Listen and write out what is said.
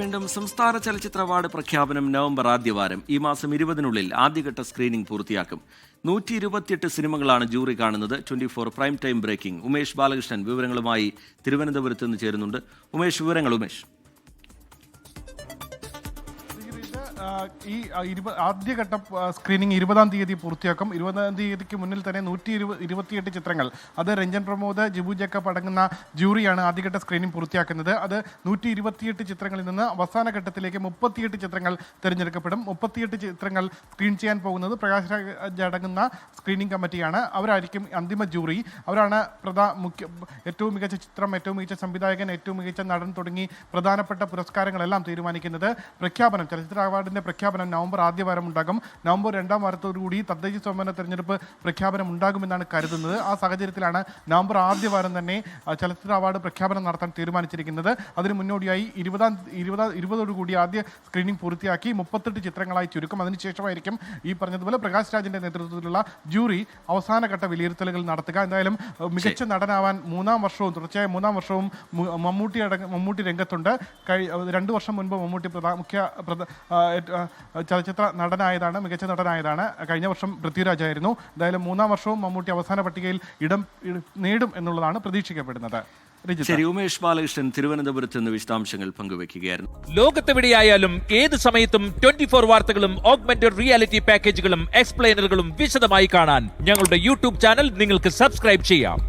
വീണ്ടും സംസ്ഥാന ചലച്ചിത്ര അവാർഡ് പ്രഖ്യാപനം നവംബർ ആദ്യവാരം. ഈ മാസം 20-നുള്ളിൽ ആദ്യഘട്ട സ്ക്രീനിംഗ് പൂർത്തിയാക്കും. 128 സിനിമകളാണ് ജൂറി കാണുന്നത്. 24 prime time breaking. Umesh Balakrishnan വിവരങ്ങളുമായി തിരുവനന്തപുരത്ത് നിന്ന് ചേരുന്നുണ്ട്. ഉമേഷ്, വിവരങ്ങൾ. ഉമേഷ്, ഈ ആദ്യഘട്ട സ്ക്രീനിങ് 20-ാം തീയതി പൂർത്തിയാക്കും. 20-ാം തീയതിക്ക് മുന്നിൽ തന്നെ 128 ചിത്രങ്ങൾ, അത് രഞ്ജൻ പ്രമോദ്, ജിബു ജേക്കബ് അടങ്ങുന്ന ജൂറിയാണ് ആദ്യഘട്ട സ്ക്രീനിംഗ് പൂർത്തിയാക്കുന്നത്. അത് 128 ചിത്രങ്ങളിൽ നിന്ന് അവസാന ഘട്ടത്തിലേക്ക് 38 ചിത്രങ്ങൾ തിരഞ്ഞെടുക്കപ്പെടും. 38 ചിത്രങ്ങൾ സ്ക്രീൻ ചെയ്യാൻ പോകുന്നത് പ്രകാശ് രാജ് അടങ്ങുന്ന സ്ക്രീനിംഗ് കമ്മിറ്റിയാണ്. അവരായിരിക്കും അന്തിമ ജൂറി. അവരാണ് ഏറ്റവും മികച്ച ചിത്രം, ഏറ്റവും മികച്ച സംവിധായകൻ, ഏറ്റവും മികച്ച നടൻ തുടങ്ങി പ്രധാനപ്പെട്ട പുരസ്കാരങ്ങളെല്ലാം തീരുമാനിക്കുന്നത്. ചലച്ചിത്ര അവാർഡിന്റെ പ്രഖ്യാപനം നവംബർ ആദ്യവാരം ഉണ്ടാകും. നവംബർ 2-ാം വാരത്തോടുകൂടി തദ്ദേശ സ്വയംഭരണ തെരഞ്ഞെടുപ്പ് പ്രഖ്യാപനം ഉണ്ടാകുമെന്നാണ് കരുതുന്നത്. ആ സാഹചര്യത്തിലാണ് നവംബർ ആദ്യവാരം തന്നെ ചലച്ചിത്ര അവാർഡ് പ്രഖ്യാപനം നടത്താൻ തീരുമാനിച്ചിരിക്കുന്നത്. അതിന് മുന്നോടിയായി 20-ഓടുകൂടി ആദ്യ സ്ക്രീനിംഗ് പൂർത്തിയാക്കി 38 ചിത്രങ്ങളായി ചുരുക്കും. അതിനുശേഷമായിരിക്കും ഈ പറഞ്ഞതുപോലെ പ്രകാശ് രാജിന്റെ നേതൃത്വത്തിലുള്ള ജൂറി അവസാനഘട്ട വിലയിരുത്തലുകൾ നടത്തുക. എന്തായാലും മികച്ച നടനാവാൻ തുടർച്ചയായ മൂന്നാം വർഷവും മമ്മൂട്ടി രംഗത്തുണ്ട്. 2 വർഷം മുൻപ് മമ്മൂട്ടി ചലച്ചിത്ര നടനായതാണ്, മികച്ച നടനായതാണ്. കഴിഞ്ഞ വർഷം പൃഥ്വിരാജ് ആയിരുന്നു. എന്തായാലും 3-ാം വർഷവും മമ്മൂട്ടി അവസാന പട്ടികയിൽ ഇടം നേടും എന്നുള്ളതാണ് പ്രതീക്ഷിക്കപ്പെടുന്നത്. ശരി, ഉമേഷ് ബാലകൃഷ്ണൻ തിരുവനന്തപുരത്ത് നിന്ന് വിശദാംശങ്ങൾ പങ്കുവയ്ക്കുകയായിരുന്നു. ലോകത്തെവിടെയായാലും ഏത് സമയത്തും 24 വാർത്തകളും ഓഗ്മെന്റഡ് റിയാലിറ്റി പാക്കേജുകളും എക്സ്പ്ലെയിനറുകളും വിശദമായി കാണാൻ ഞങ്ങളുടെ യൂട്യൂബ് ചാനൽ നിങ്ങൾക്ക് സബ്സ്ക്രൈബ് ചെയ്യാം.